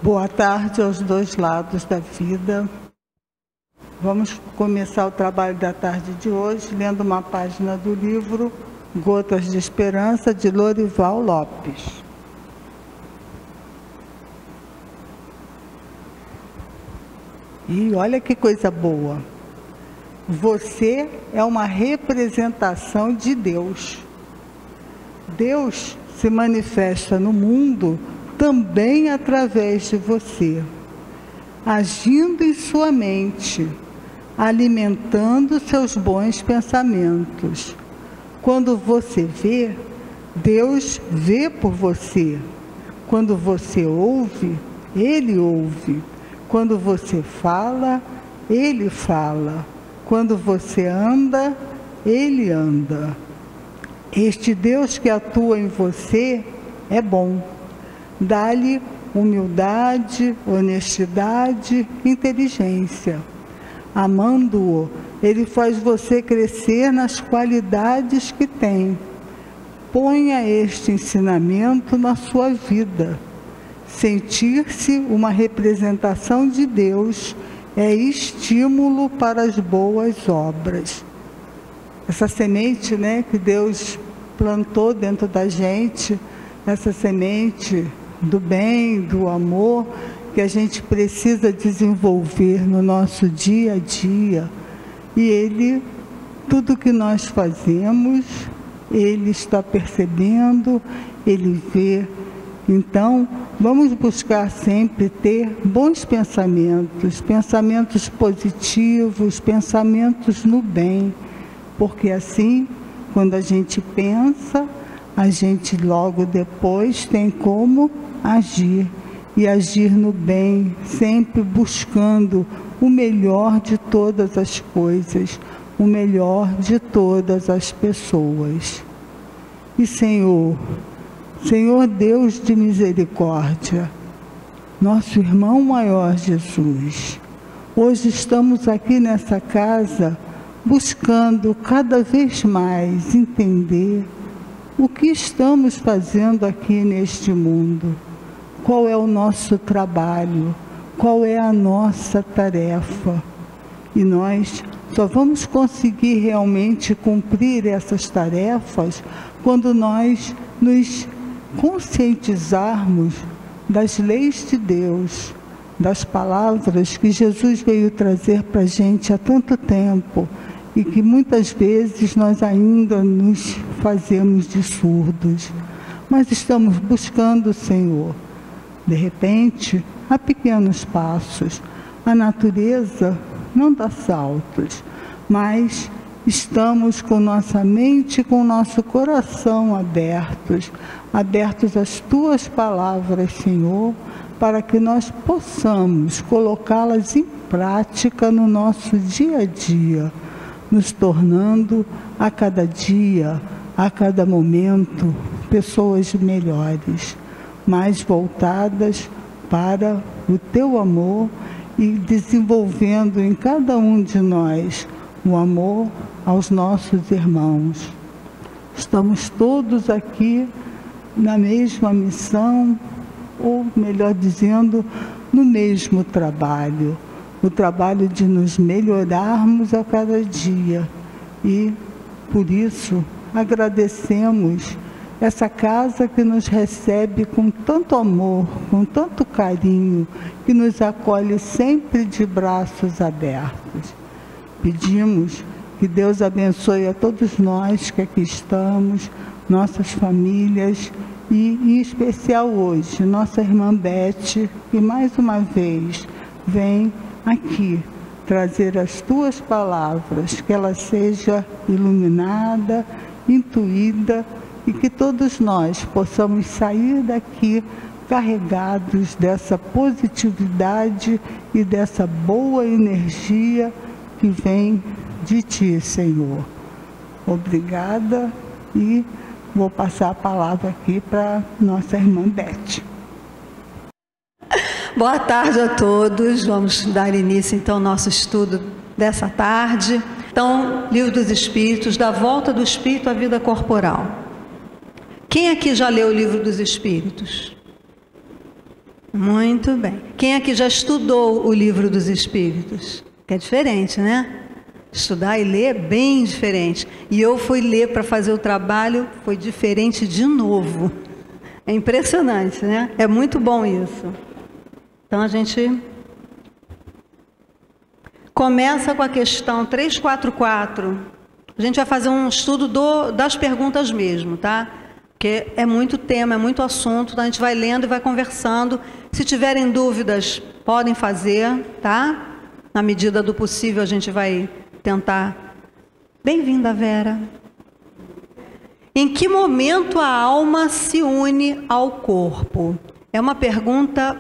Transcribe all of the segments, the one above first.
Boa tarde aos dois lados da vida. Vamos começar o trabalho da tarde de hoje lendo uma página do livro Gotas de Esperança, de Lorival Lopes. E olha que coisa boa. Você é uma representação de Deus. Deus se manifesta no mundo também através de você, agindo em sua mente, alimentando seus bons pensamentos. Quando você vê, Deus vê por você. Quando você ouve, Ele ouve. Quando você fala, Ele fala. Quando você anda, Ele anda. Este Deus que atua em você é bom. Dá-lhe humildade, honestidade, inteligência. Amando-o, Ele faz você crescer nas qualidades que tem. Ponha este ensinamento na sua vida. Sentir-se uma representação de Deus é estímulo para as boas obras. Essa semente, que Deus plantou dentro da gente, essa semente do bem, do amor, que a gente precisa desenvolver no nosso dia a dia. E Ele, tudo que nós fazemos, Ele está percebendo, Ele vê. Então, vamos buscar sempre ter bons pensamentos, pensamentos positivos, pensamentos no bem, porque assim, quando a gente pensa, a gente logo depois tem como agir, e agir no bem, sempre buscando o melhor de todas as coisas, o melhor de todas as pessoas. E Senhor Deus de misericórdia, nosso irmão maior Jesus, hoje estamos aqui nessa casa buscando cada vez mais entender o que estamos fazendo aqui neste mundo, qual é o nosso trabalho, qual é a nossa tarefa. E nós só vamos conseguir realmente cumprir essas tarefas quando nós nos conscientizarmos das leis de Deus, das palavras que Jesus veio trazer para a gente há tanto tempo, e que muitas vezes nós ainda nos fazemos de surdos. Mas estamos buscando o Senhor. De repente, a pequenos passos. A natureza não dá saltos, mas estamos com nossa mente e com nosso coração abertos às Tuas palavras, Senhor, para que nós possamos colocá-las em prática no nosso dia a dia, nos tornando a cada dia, a cada momento, pessoas melhores, mais voltadas para o Teu amor e desenvolvendo em cada um de nós o amor aos nossos irmãos. Estamos todos aqui na mesma missão, ou melhor dizendo, no mesmo trabalho. O trabalho de nos melhorarmos a cada dia. E, por isso, agradecemos essa casa que nos recebe com tanto amor, com tanto carinho, que nos acolhe sempre de braços abertos. Pedimos que Deus abençoe a todos nós que aqui estamos, nossas famílias, e em especial hoje, nossa irmã Beth, que mais uma vez vem aqui trazer as Tuas palavras, que ela seja iluminada, intuída, e que todos nós possamos sair daqui carregados dessa positividade e dessa boa energia que vem de Ti, Senhor. Obrigada, e vou passar a palavra aqui para nossa irmã Beth. Boa tarde a todos. Vamos dar início então ao nosso estudo dessa tarde. Então, Livro dos Espíritos, da volta do espírito à vida corporal. Quem aqui já leu o Livro dos Espíritos? Muito bem. Quem aqui já estudou o Livro dos Espíritos? Que é diferente, né? Estudar e ler é bem diferente. E eu fui ler para fazer o trabalho, foi diferente de novo. É impressionante, né? É muito bom isso. Então a gente começa com a questão 344. A gente vai fazer um estudo das perguntas mesmo, tá? Porque é muito tema, é muito assunto, então a gente vai lendo e vai conversando. Se tiverem dúvidas, podem fazer, tá? Na medida do possível a gente vai tentar. Bem-vinda, Vera. Em que momento a alma se une ao corpo? É uma pergunta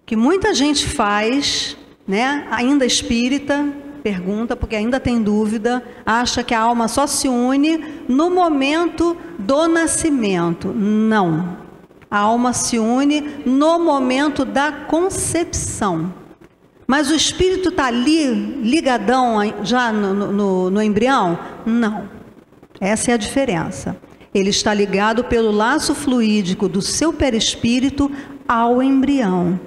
que muita gente faz, né? Ainda espírita, pergunta, porque ainda tem dúvida, acha que a alma só se une no momento do nascimento. Não. A alma se une no momento da concepção. Mas o espírito está ali, ligadão já no embrião? Não. Essa é a diferença. Ele está ligado pelo laço fluídico do seu perispírito ao embrião.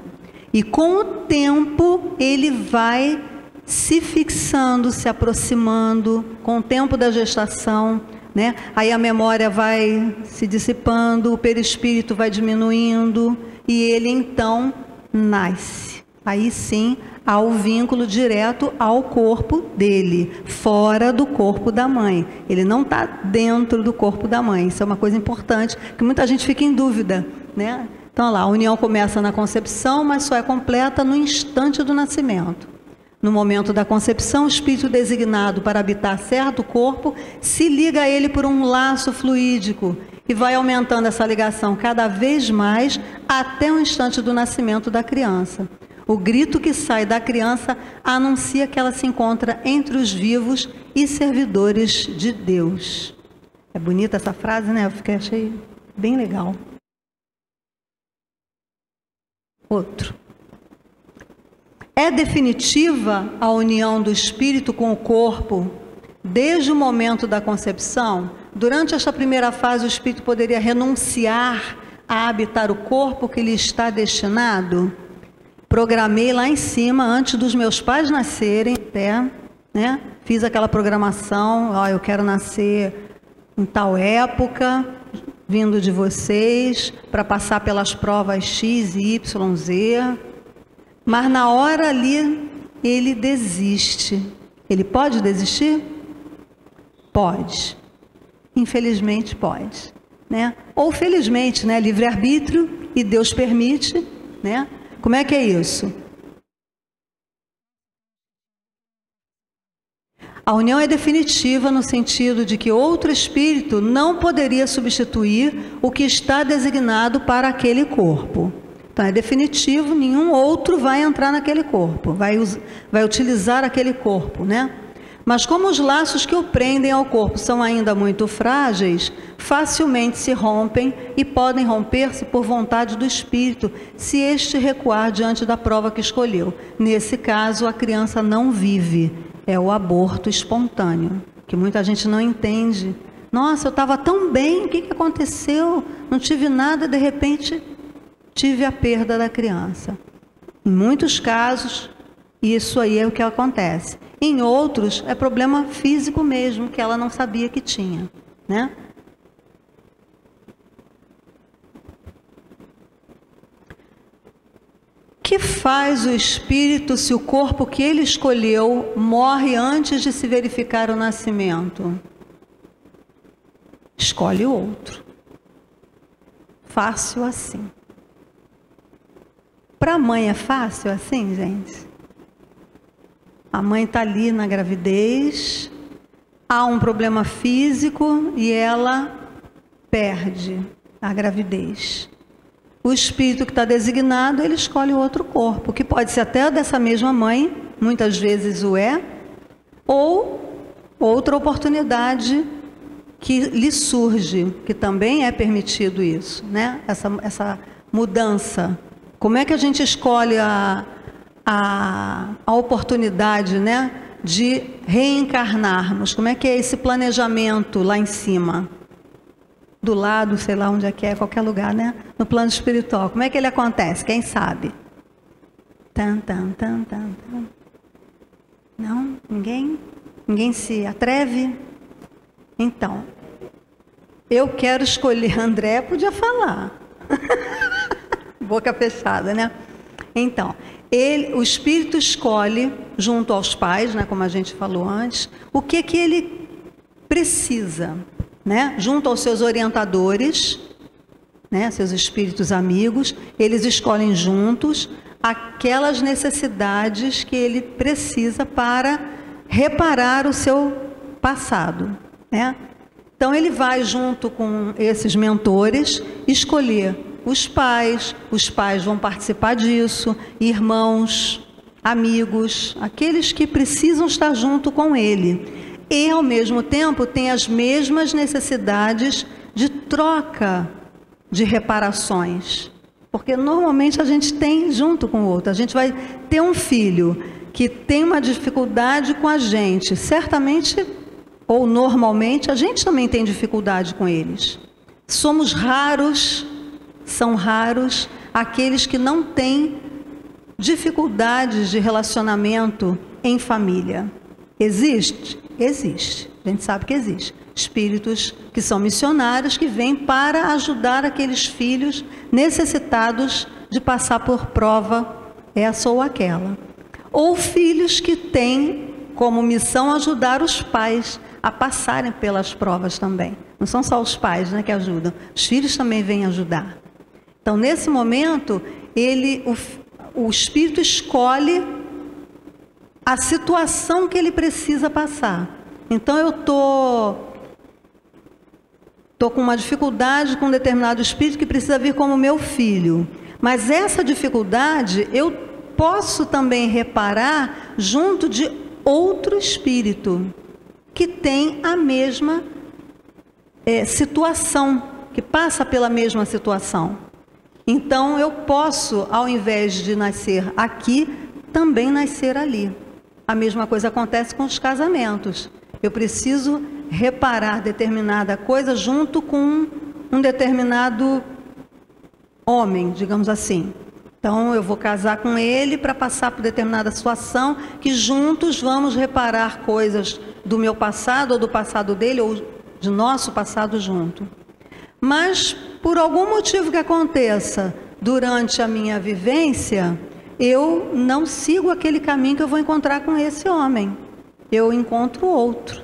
E com o tempo ele vai se fixando, se aproximando, com o tempo da gestação, né? Aí a memória vai se dissipando, o perispírito vai diminuindo e ele então nasce. Aí sim há o vínculo direto ao corpo dele, fora do corpo da mãe. Ele não está dentro do corpo da mãe. Isso é uma coisa importante, que muita gente fica em dúvida, né? Então lá, a união começa na concepção, mas só é completa no instante do nascimento. No momento da concepção, o espírito designado para habitar certo corpo se liga a ele por um laço fluídico e vai aumentando essa ligação cada vez mais até o instante do nascimento da criança. O grito que sai da criança anuncia que ela se encontra entre os vivos e servidores de Deus. É bonita essa frase, né? Achei bem legal. Outro. É definitiva a união do espírito com o corpo desde o momento da concepção? Durante esta primeira fase, o espírito poderia renunciar a habitar o corpo que lhe está destinado? Programei lá em cima, antes dos meus pais nascerem, até, né? Fiz aquela programação, ó, eu quero nascer em tal época, vindo de vocês, para passar pelas provas X, Y, Z. Mas na hora ali, ele desiste. Ele pode desistir? Pode. Infelizmente pode, né? Ou felizmente, né? Livre-arbítrio, e Deus permite, né? Como é que é isso? A união é definitiva no sentido de que outro espírito não poderia substituir o que está designado para aquele corpo. Então é definitivo, nenhum outro vai entrar naquele corpo, vai utilizar aquele corpo, né? Mas como os laços que o prendem ao corpo são ainda muito frágeis, facilmente se rompem e podem romper-se por vontade do espírito, se este recuar diante da prova que escolheu. Nesse caso, a criança não vive, é o aborto espontâneo, que muita gente não entende. Nossa, eu estava tão bem, o que aconteceu? Não tive nada, de repente tive a perda da criança. Em muitos casos, isso aí é o que acontece. Em outros, é problema físico mesmo, que ela não sabia que tinha, né? Que faz o espírito se o corpo que ele escolheu morre antes de se verificar o nascimento? Escolhe outro. Fácil assim. Para a mãe é fácil assim, gente? A mãe está ali na gravidez, há um problema físico e ela perde a gravidez. O espírito que está designado, ele escolhe outro corpo, que pode ser até dessa mesma mãe, muitas vezes o é, ou outra oportunidade que lhe surge, que também é permitido isso, né? Essa mudança. Como é que a gente escolhe a oportunidade, né, de reencarnarmos? Como é que é esse planejamento lá em cima? do lado, sei lá onde é que é, qualquer lugar, né? No plano espiritual. Como é que ele acontece? Quem sabe? Tan, tan, tan, tan, tan. Não? Ninguém se atreve? Então, eu quero escolher. André podia falar. Boca fechada, né? Então, o Espírito escolhe, junto aos pais, né, como a gente falou antes, o que ele precisa, né? Junto aos seus orientadores, né, seus espíritos amigos, eles escolhem juntos aquelas necessidades que ele precisa para reparar o seu passado, né? Então ele vai junto com esses mentores escolher os pais vão participar disso, irmãos, amigos, aqueles que precisam estar junto com ele. E ao mesmo tempo tem as mesmas necessidades de troca de reparações. Porque normalmente a gente tem junto com o outro. A gente vai ter um filho que tem uma dificuldade com a gente. Certamente, ou normalmente, a gente também tem dificuldade com eles. Somos raros, são raros aqueles que não têm dificuldades de relacionamento em família. Existe? Existe. A gente sabe que existe. Espíritos que são missionários que vêm para ajudar aqueles filhos necessitados de passar por prova essa ou aquela. Ou filhos que têm como missão ajudar os pais a passarem pelas provas também. Não são só os pais, né, que ajudam. Os filhos também vêm ajudar. Então, nesse momento, o Espírito escolhe a situação que ele precisa passar. Então, eu tô com uma dificuldade com um determinado espírito que precisa vir como meu filho. Mas essa dificuldade eu posso também reparar junto de outro espírito que tem a mesma situação, que passa pela mesma situação. Então eu posso, ao invés de nascer aqui, também nascer ali. A mesma coisa acontece com os casamentos. Eu preciso reparar determinada coisa junto com um determinado homem, digamos assim. Então eu vou casar com ele para passar por determinada situação que juntos vamos reparar coisas do meu passado ou do passado dele ou de nosso passado junto. Mas por algum motivo que aconteça durante a minha vivência, eu não sigo aquele caminho que eu vou encontrar com esse homem. Eu encontro outro.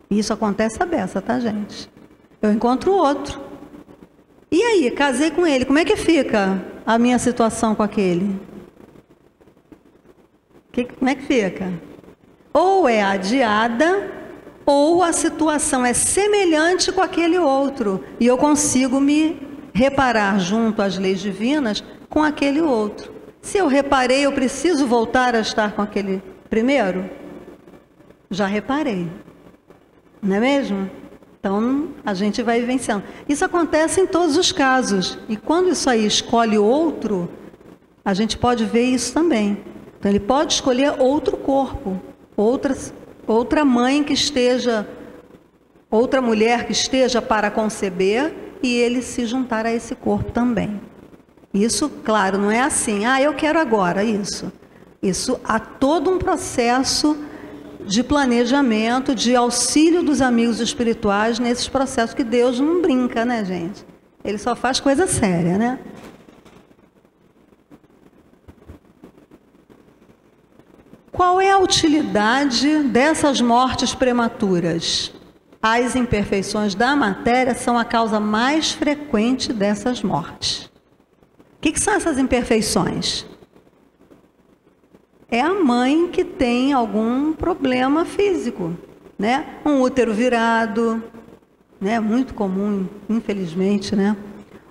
Isso acontece à beça, tá, gente? Eu encontro outro. E aí, casei com ele, como é que fica a minha situação com aquele? Como é que fica? Ou é adiada, ou a situação é semelhante com aquele outro. E eu consigo me reparar junto às leis divinas com aquele outro. Se eu reparei, eu preciso voltar a estar com aquele primeiro? Já reparei. Não é mesmo? Então, a gente vai vivenciando. Isso acontece em todos os casos. E quando isso aí escolhe outro, a gente pode ver isso também. Então, ele pode escolher outro corpo, outra mãe que esteja, outra mulher que esteja para conceber e ele se juntar a esse corpo também. Isso, claro, não é assim, eu quero agora isso. Isso há todo um processo de planejamento, de auxílio dos amigos espirituais nesses processos que Deus não brinca, né, gente? Ele só faz coisa séria, né? Qual é a utilidade dessas mortes prematuras? As imperfeições da matéria são a causa mais frequente dessas mortes. O que são essas imperfeições? É a mãe que tem algum problema físico, né? Um útero virado, né? Muito comum, infelizmente, né?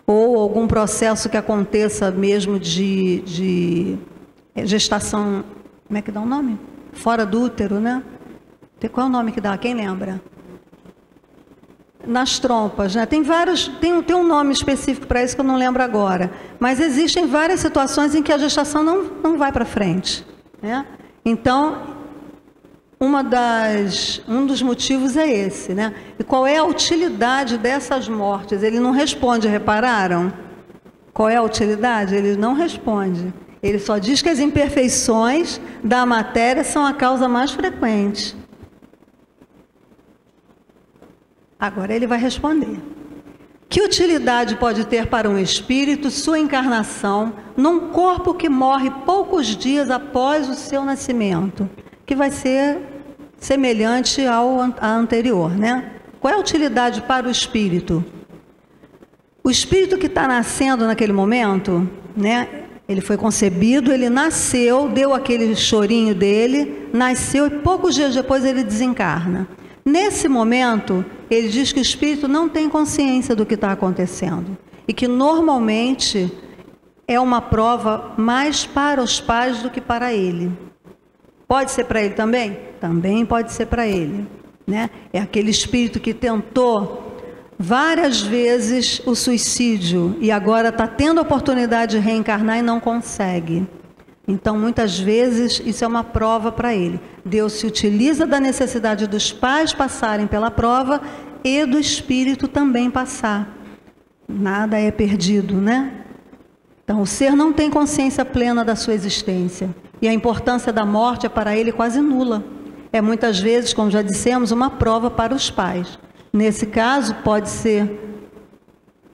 Ou algum processo que aconteça mesmo de gestação, como é que dá o nome? Fora do útero, né? Qual é o nome que dá? Quem lembra? Nas trompas, né? Tem um nome específico para isso que eu não lembro agora. Mas existem várias situações em que a gestação não vai para frente, né? Então, um dos motivos é esse, né? E qual é a utilidade dessas mortes? Ele não responde, repararam? Qual é a utilidade? Ele não responde. Ele só diz que as imperfeições da matéria são a causa mais frequente. Agora ele vai responder. Que utilidade pode ter para um espírito sua encarnação num corpo que morre poucos dias após o seu nascimento? Que vai ser semelhante ao anterior, né? Qual é a utilidade para o espírito? O espírito que está nascendo naquele momento, né? Ele foi concebido, ele nasceu, deu aquele chorinho dele, nasceu e poucos dias depois ele desencarna. Nesse momento, ele diz que o espírito não tem consciência do que está acontecendo e que normalmente é uma prova mais para os pais do que para ele. Pode ser para ele também? Também pode ser para ele, né? É aquele espírito que tentou várias vezes o suicídio e agora está tendo a oportunidade de reencarnar e não consegue. Então, muitas vezes, isso é uma prova para ele. Deus se utiliza da necessidade dos pais passarem pela prova e do espírito também passar. Nada é perdido, né? Então, o ser não tem consciência plena da sua existência. E a importância da morte é para ele quase nula. É muitas vezes, como já dissemos, uma prova para os pais. Nesse caso, pode ser,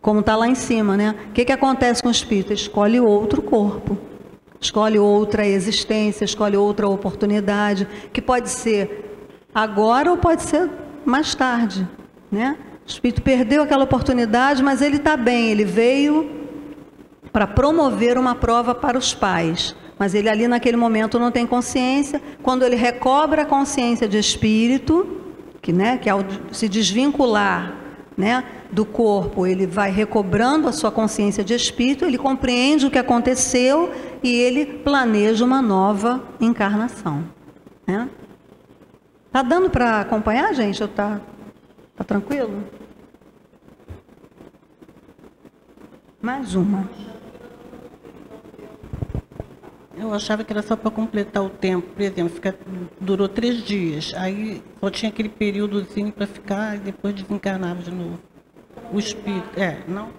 como está lá em cima, né? O que acontece com o espírito? Escolhe outro corpo, escolhe outra existência, escolhe outra oportunidade, que pode ser agora ou pode ser mais tarde, né? O espírito perdeu aquela oportunidade, mas ele está bem, ele veio para promover uma prova para os pais. Mas ele ali naquele momento não tem consciência. Quando ele recobra a consciência de espírito, que ao se desvincular, né, do corpo, ele vai recobrando a sua consciência de espírito, ele compreende o que aconteceu e ele planeja uma nova encarnação, né? Tá dando para acompanhar, gente? Ou tá tranquilo? Mais uma. Eu achava que era só para completar o tempo, por exemplo, durou 3 dias, aí só tinha aquele períodozinho para ficar e depois desencarnava de novo. O espírito, não?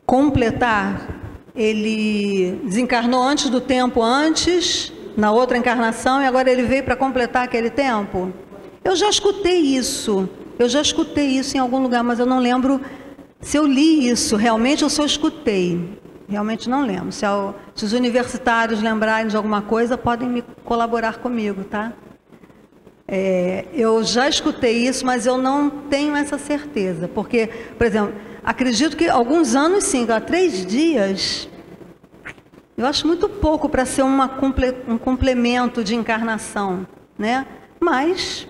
Completar, ele desencarnou antes do tempo antes, na outra encarnação, e agora ele veio para completar aquele tempo? Eu já escutei isso em algum lugar, mas eu não lembro se eu li isso realmente ou se eu escutei. Realmente não lembro. Se os universitários lembrarem de alguma coisa, podem me colaborar comigo, tá? Eu já escutei isso, mas eu não tenho essa certeza. Porque, por exemplo, acredito que alguns anos sim, há 3 dias, eu acho muito pouco para ser um complemento de encarnação, né? Mas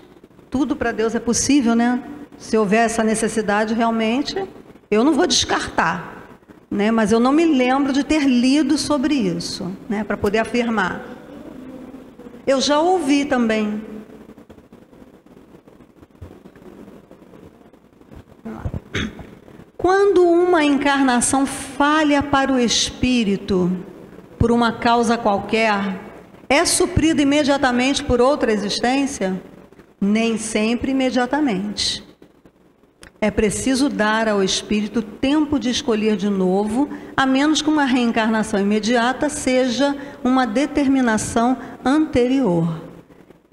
tudo para Deus é possível, né? Se houver essa necessidade, realmente, eu não vou descartar. Né, mas eu não me lembro de ter lido sobre isso, né, para poder afirmar. Eu já ouvi também. Quando uma encarnação falha para o espírito, por uma causa qualquer, é suprida imediatamente por outra existência? Nem sempre imediatamente. É preciso dar ao espírito tempo de escolher de novo, a menos que uma reencarnação imediata seja uma determinação anterior.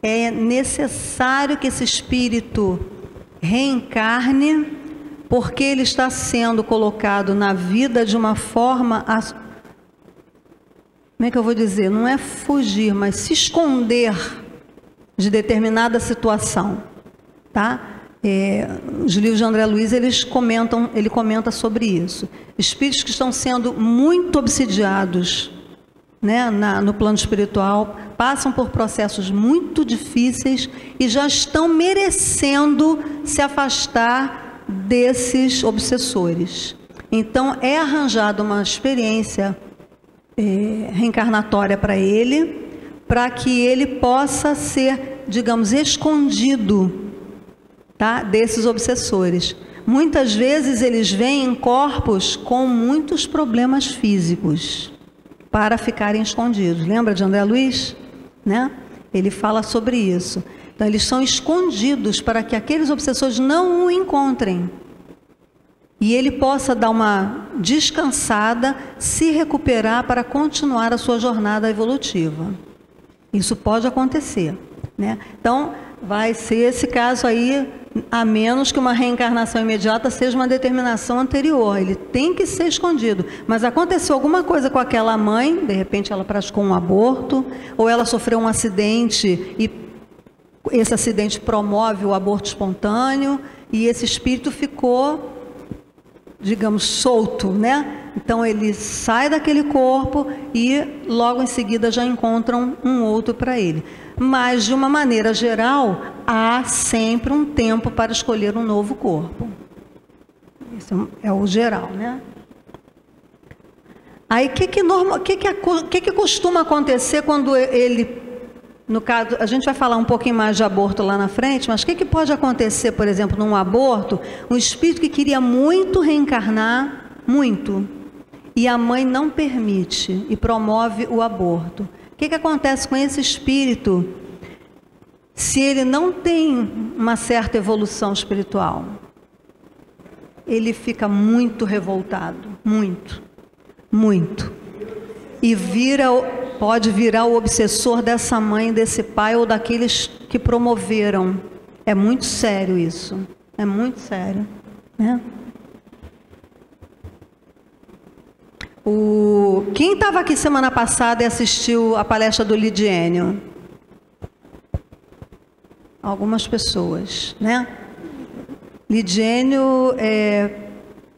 É necessário que esse espírito reencarne, porque ele está sendo colocado na vida de uma forma, como é que eu vou dizer? Não é fugir, mas se esconder de determinada situação, tá? Os livros de André Luiz, ele comenta sobre isso. Espíritos que estão sendo muito obsidiados, né, no plano espiritual, passam por processos muito difíceis e já estão merecendo se afastar desses obsessores. Então, é arranjada uma experiência reencarnatória para ele, para que ele possa ser, digamos, escondido, tá, desses obsessores. Muitas vezes eles vêm em corpos com muitos problemas físicos para ficarem escondidos. Lembra de André Luiz? Né? Ele fala sobre isso. Então, eles são escondidos para que aqueles obsessores não o encontrem. E ele possa dar uma descansada, se recuperar para continuar a sua jornada evolutiva. Isso pode acontecer, né? Então, vai ser esse caso aí, a menos que uma reencarnação imediata seja uma determinação anterior. Ele tem que ser escondido. Mas aconteceu alguma coisa com aquela mãe, de repente ela praticou um aborto, ou ela sofreu um acidente e esse acidente promove o aborto espontâneo, e esse espírito ficou, digamos, solto, né? Então ele sai daquele corpo e logo em seguida já encontram um outro para ele. Mas de uma maneira geral, há sempre um tempo para escolher um novo corpo. Esse é o geral, né? Aí o que costuma acontecer quando ele, no caso, a gente vai falar um pouquinho mais de aborto lá na frente, mas o que pode acontecer, por exemplo, num aborto, um espírito que queria muito reencarnar, muito, e a mãe não permite e promove o aborto. O que acontece com esse espírito se ele não tem uma certa evolução espiritual? Ele fica muito revoltado, muito, muito. E pode virar o obsessor dessa mãe, desse pai ou daqueles que promoveram. É muito sério isso, é muito sério, né? Quem estava aqui semana passada e assistiu a palestra do Lidiênio? Algumas pessoas, né? Lidiênio é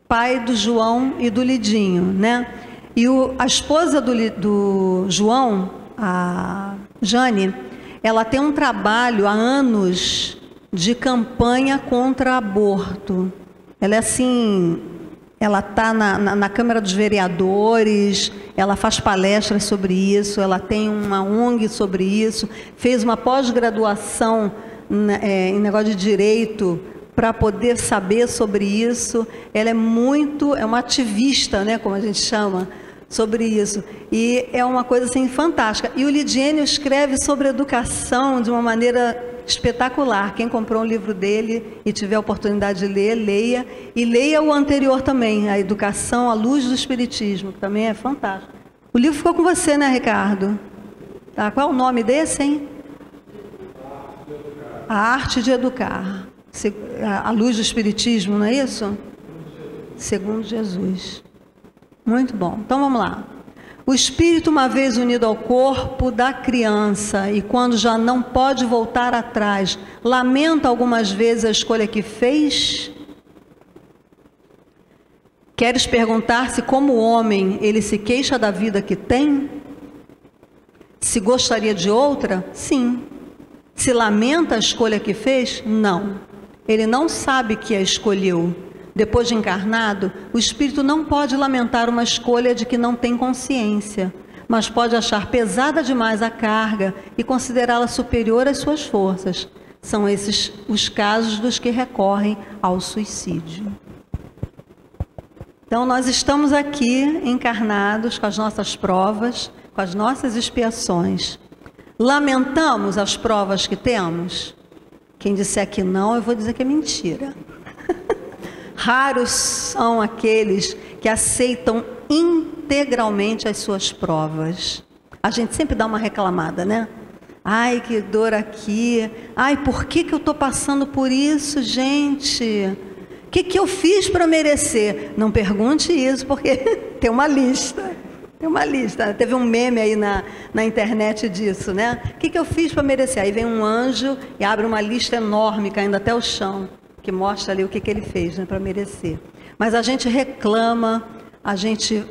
pai do João e do Lidinho, né? E a esposa do João, a Jane, ela tem um trabalho há anos de campanha contra aborto. Ela é assim, ela está na Câmara dos Vereadores, ela faz palestras sobre isso, ela tem uma ONG sobre isso, fez uma pós-graduação em negócio de direito para poder saber sobre isso. Ela é uma ativista, né, como a gente chama, sobre isso. E é uma coisa assim fantástica. E o Lidiênio escreve sobre educação de uma maneira espetacular. Quem comprou um livro dele e tiver a oportunidade de ler, leia. E leia o anterior também, A Educação à Luz do Espiritismo, que também é fantástico. O livro ficou com você, né, Ricardo? Tá, qual é o nome desse, hein? A Arte de Educar. A Luz do Espiritismo, não é isso? Segundo Jesus. Muito bom. Então vamos lá. O espírito, uma vez unido ao corpo da criança, e quando já não pode voltar atrás, lamenta algumas vezes a escolha que fez? Queres perguntar se, como homem, ele se queixa da vida que tem? Se gostaria de outra? Sim. Se lamenta a escolha que fez? Não. Ele não sabe que a escolheu. Depois de encarnado, o espírito não pode lamentar uma escolha de que não tem consciência, mas pode achar pesada demais a carga e considerá-la superior às suas forças. São esses os casos dos que recorrem ao suicídio. Então, nós estamos aqui encarnados com as nossas provas, com as nossas expiações. Lamentamos as provas que temos? Quem disser que não, eu vou dizer que é mentira. Raros são aqueles que aceitam integralmente as suas provas. A gente sempre dá uma reclamada, né? Ai, que dor aqui. Ai, por que eu estou passando por isso, gente? O que eu fiz para merecer? Não pergunte isso, porque tem uma lista. Tem uma lista. Teve um meme aí na internet disso, né? O que eu fiz para merecer? Aí vem um anjo e abre uma lista enorme, caindo até o chão, que mostra ali o que ele fez, né, para merecer. Mas a gente reclama, a gente,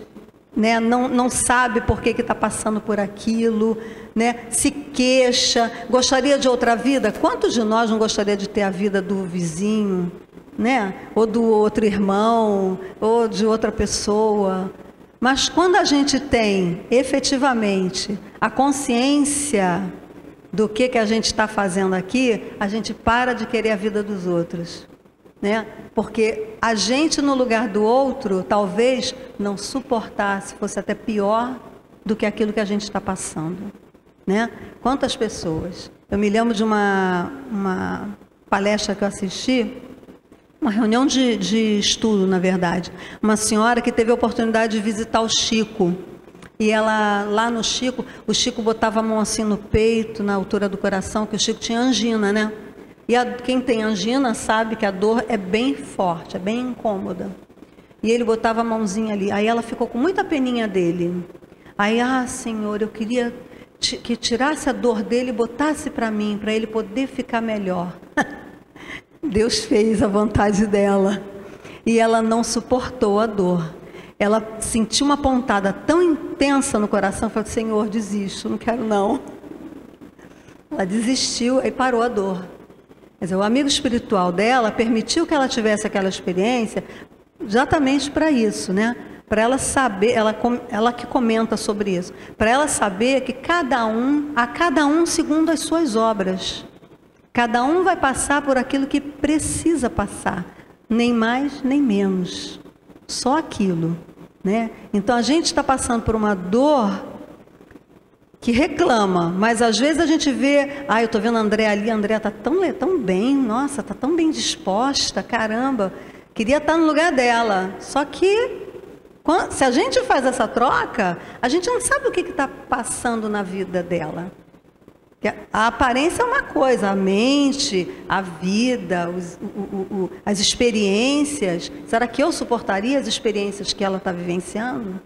né, não sabe por que está passando por aquilo, né, se queixa, gostaria de outra vida. Quantos de nós não gostaria de ter a vida do vizinho, né, ou do outro irmão, ou de outra pessoa? Mas quando a gente tem, efetivamente, a consciência do que a gente está fazendo aqui, a gente para de querer a vida dos outros, né? Porque a gente, no lugar do outro, talvez não suportasse, fosse até pior do que aquilo que a gente está passando, né? Quantas pessoas Eu me lembro de uma palestra que eu assisti, uma reunião de estudo, na verdade. Uma senhora que teve a oportunidade de visitar o Chico. E ela, lá no Chico, o Chico botava a mão assim no peito, na altura do coração, que o Chico tinha angina, né? E quem tem angina sabe que a dor é bem forte, é bem incômoda. E ele botava a mãozinha ali. Aí ela ficou com muita peninha dele. Aí, Senhor, eu queria que tirasse a dor dele e botasse para mim, para ele poder ficar melhor. Deus fez a vontade dela. E ela não suportou a dor. Ela sentiu uma pontada tão intensa no coração, falou: Senhor, desisto, não quero não. Ela desistiu e parou a dor. Quer dizer, o amigo espiritual dela permitiu que ela tivesse aquela experiência exatamente para isso, né? Para ela saber, ela que comenta sobre isso, para ela saber que a cada um segundo as suas obras. Cada um vai passar por aquilo que precisa passar, nem mais nem menos, só aquilo, né? Então a gente está passando por uma dor que reclama, mas às vezes a gente vê, eu estou vendo a André ali, a André está tão bem, nossa, está tão bem disposta, caramba, queria estar no lugar dela, só que se a gente faz essa troca, a gente não sabe o que está passando na vida dela. A aparência é uma coisa, a mente, a vida, as experiências. Será que eu suportaria as experiências que ela está vivenciando?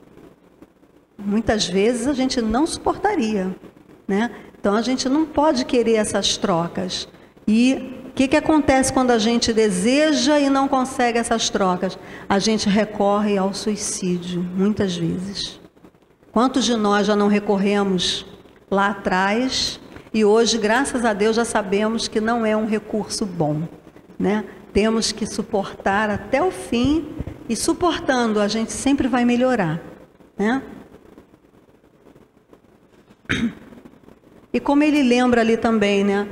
Muitas vezes a gente não suportaria, né? Então a gente não pode querer essas trocas. E o que acontece quando a gente deseja e não consegue essas trocas? A gente recorre ao suicídio, muitas vezes. Quantos de nós já não recorremos lá atrás e hoje, graças a Deus, já sabemos que não é um recurso bom, né? Temos que suportar até o fim e suportando a gente sempre vai melhorar, né? E como ele lembra ali também, né?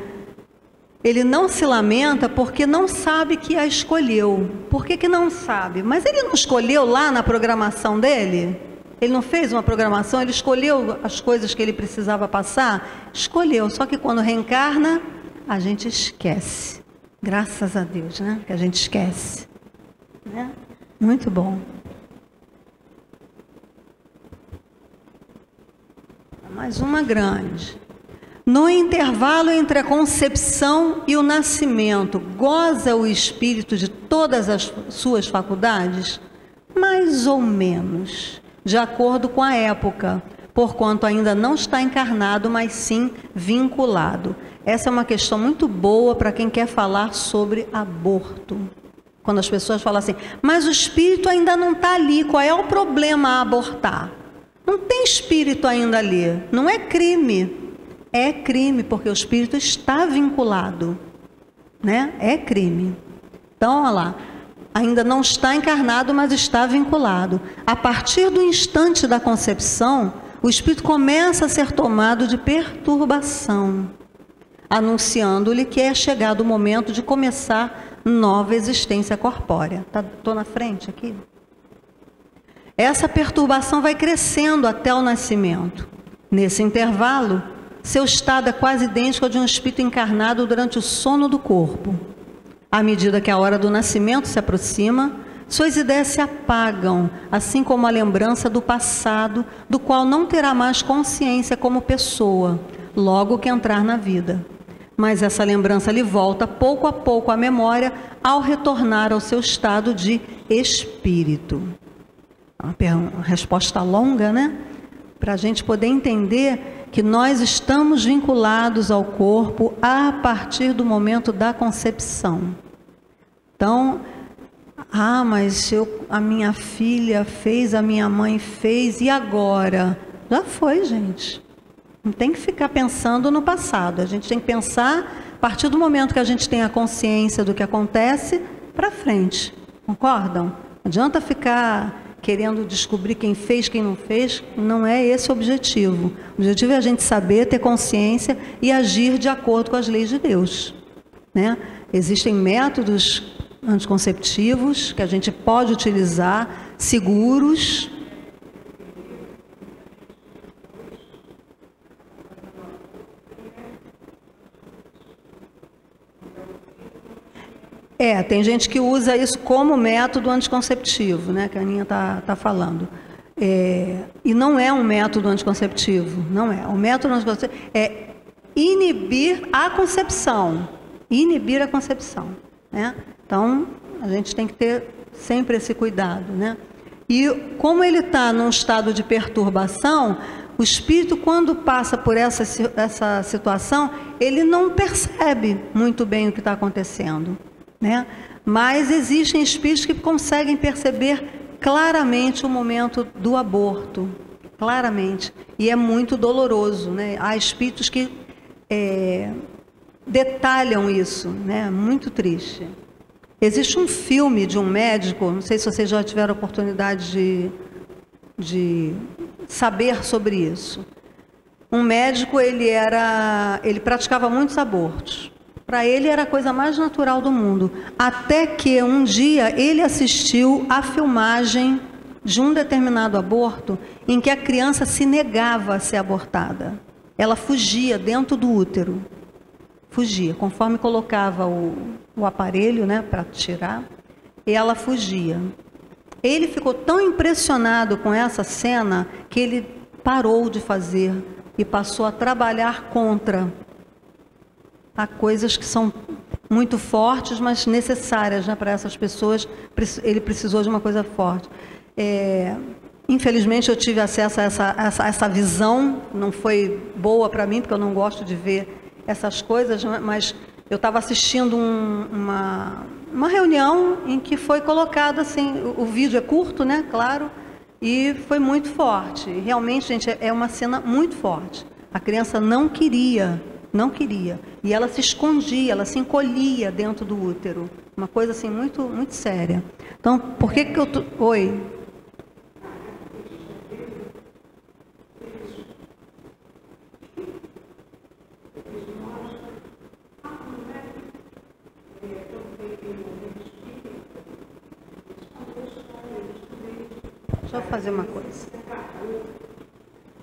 Ele não se lamenta porque não sabe que a escolheu. Por que não sabe? Mas ele não escolheu lá na programação dele? Ele não fez uma programação, ele escolheu as coisas que ele precisava passar? Escolheu, só que quando reencarna, a gente esquece. Graças a Deus, né? Que a gente esquece. Né? Muito bom. Mais uma grande. No intervalo entre a concepção e o nascimento, goza o espírito de todas as suas faculdades? Mais ou menos, de acordo com a época, porquanto ainda não está encarnado, mas sim vinculado. Essa é uma questão muito boa para quem quer falar sobre aborto. Quando as pessoas falam assim, mas o espírito ainda não está ali, qual é o problema a abortar? Não tem espírito ainda ali, não é crime. É crime, porque o espírito está vinculado, né? É crime. Então, olha lá, ainda não está encarnado, mas está vinculado. A partir do instante da concepção, o espírito começa a ser tomado de perturbação, anunciando-lhe que é chegado o momento de começar nova existência corpórea. Estou na frente aqui? Essa perturbação vai crescendo até o nascimento. Nesse intervalo, seu estado é quase idêntico ao de um espírito encarnado durante o sono do corpo. À medida que a hora do nascimento se aproxima, suas ideias se apagam, assim como a lembrança do passado, do qual não terá mais consciência como pessoa, logo que entrar na vida. Mas essa lembrança lhe volta pouco a pouco à memória ao retornar ao seu estado de espírito. Uma resposta longa, né? Para a gente poder entender que nós estamos vinculados ao corpo a partir do momento da concepção. Então, mas a minha filha fez, a minha mãe fez, e agora? Já foi, gente. Não tem que ficar pensando no passado. A gente tem que pensar a partir do momento que a gente tem a consciência do que acontece para frente. Concordam? Não adianta ficar querendo descobrir quem fez, quem não fez, não é esse o objetivo. O objetivo é a gente saber, ter consciência e agir de acordo com as leis de Deus, né? Existem métodos anticonceptivos que a gente pode utilizar, seguros. Tem gente que usa isso como método anticonceptivo, né, que a Aninha tá falando. E não é um método anticonceptivo, não é. O método anticonceptivo é inibir a concepção. Inibir a concepção, né? Então, a gente tem que ter sempre esse cuidado, né? E como ele está num estado de perturbação, o espírito, quando passa por essa situação, ele não percebe muito bem o que está acontecendo, né? Mas existem espíritos que conseguem perceber claramente o momento do aborto, claramente, e é muito doloroso, né? Há espíritos que detalham isso, né? Muito triste. Existe um filme de um médico, não sei se vocês já tiveram a oportunidade de saber sobre isso. Um médico, ele praticava muitos abortos. Para ele era a coisa mais natural do mundo. Até que um dia ele assistiu à filmagem de um determinado aborto em que a criança se negava a ser abortada. Ela fugia dentro do útero. Fugia, conforme colocava o aparelho, né, para tirar, ela fugia. Ele ficou tão impressionado com essa cena que ele parou de fazer e passou a trabalhar contra. Há coisas que são muito fortes, mas necessárias, né, para essas pessoas. Ele precisou de uma coisa forte. Infelizmente, eu tive acesso a essa visão. Não foi boa para mim, porque eu não gosto de ver essas coisas, mas eu estava assistindo uma reunião em que foi colocado assim, o vídeo é curto, né, claro, e foi muito forte. Realmente, gente, é uma cena muito forte. A criança não queria, e ela se escondia, ela se encolhia dentro do útero, uma coisa assim muito, muito séria. Então, por que eu tô... Oi? Deixa eu fazer uma coisa.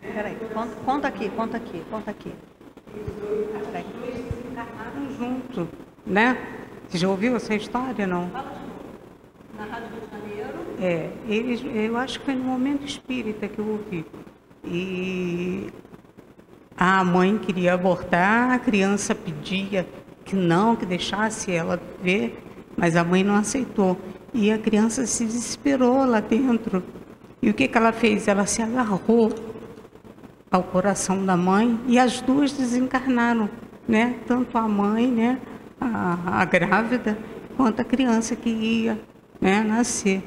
Peraí, conta aqui. Peraí. Eles encarnaram junto, né? Você já ouviu essa história, não? Na Rádio Rio de Janeiro? Eu acho que foi no Momento Espírita que eu ouvi. E a mãe queria abortar, a criança pedia que não, que deixasse ela ver, mas a mãe não aceitou. E a criança se desesperou lá dentro. E o que ela fez? Ela se agarrou ao coração da mãe e as duas desencarnaram, né? Tanto a mãe, né, a grávida, quanto a criança que ia, né, nascer.